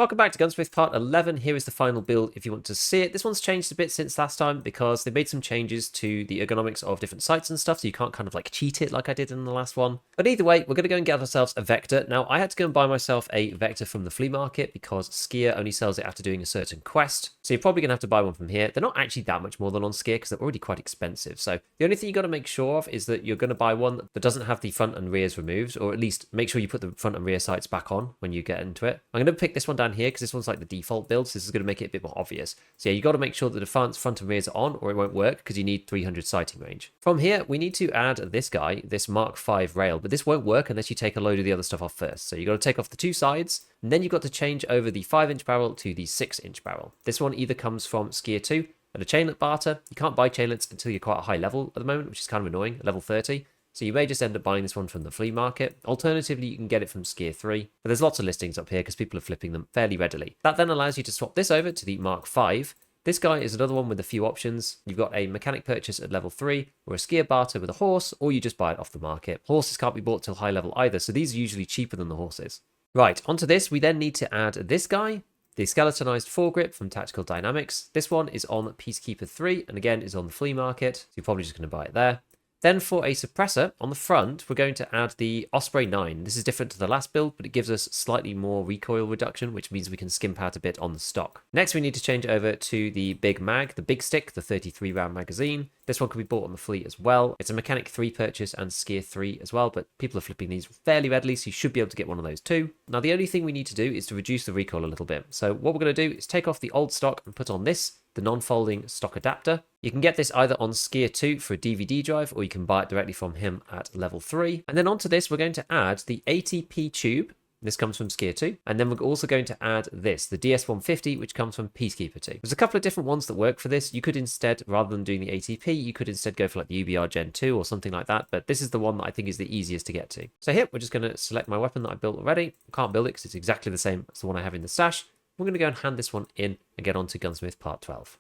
Welcome back to Gunsmith Part 11. Here is the final build if you want to see it. This one's changed a bit since last time because they made some changes to the ergonomics of different sights and stuff, so you can't kind of like cheat it like I did in the last one. But either way, we're going to go and get ourselves a Vector. Now, I had to go and buy myself a Vector from the flea market because Skier only sells it after doing a certain quest. So you're probably going to have to buy one from here. They're not actually that much more than on Skier because they're already quite expensive. So the only thing you got to make sure of is that you're going to buy one that doesn't have the front and rears removed, or at least make sure you put the front and rear sights back on when you get into it. I'm going to pick this one down here because this one's like the default build, so this is going to make it a bit more obvious. So yeah, you got to make sure that the front and rears are on or it won't work because you need 300 sighting range. From here, we need to add this guy, this Mark V rail, but this won't work unless you take a load of the other stuff off first. So you got to take off the two sides, and then you've got to change over the 5-inch barrel to the 6-inch barrel. This one either comes from Skier 2 at a chainlet barter. You can't buy chainlets until you're quite a high level at the moment, which is kind of annoying, level 30. So you may just end up buying this one from the flea market. Alternatively, you can get it from Skier 3. But there's lots of listings up here because people are flipping them fairly readily. That then allows you to swap this over to the Mark V. This guy is another one with a few options. You've got a mechanic purchase at level 3, or a Skier barter with a horse, or you just buy it off the market. Horses can't be bought till high level either, so these are usually cheaper than the horses. Right, onto this, we then need to add this guy, the skeletonized foregrip from Tactical Dynamics. This one is on Peacekeeper 3, and again is on the flea market, so you're probably just going to buy it there. Then for a suppressor, on the front, we're going to add the Osprey 9. This is different to the last build, but it gives us slightly more recoil reduction, which means we can skimp out a bit on the stock. Next, we need to change over to the big mag, the big stick, the 33 round magazine. This one can be bought on the fleet as well. It's a Mechanic 3 purchase and Skier 3 as well, but people are flipping these fairly readily, so you should be able to get one of those too. Now, the only thing we need to do is to reduce the recoil a little bit. So what we're going to do is take off the old stock and put on this, the non-folding stock adapter. You can get this either on Skier 2 for a DVD drive, or you can buy it directly from him at level 3. And then onto this, we're going to add the ATP tube. This comes from Skier 2. And then we're also going to add this, the DS150, which comes from Peacekeeper 2. There's a couple of different ones that work for this. You could instead, rather than doing the ATP, you could instead go for like the UBR Gen 2 or something like that. But this is the one that I think is the easiest to get to. So here, we're just going to select my weapon that I built already. I can't build it because it's exactly the same as the one I have in the stash. We're going to go and hand this one in and get on to Gunsmith Part 12.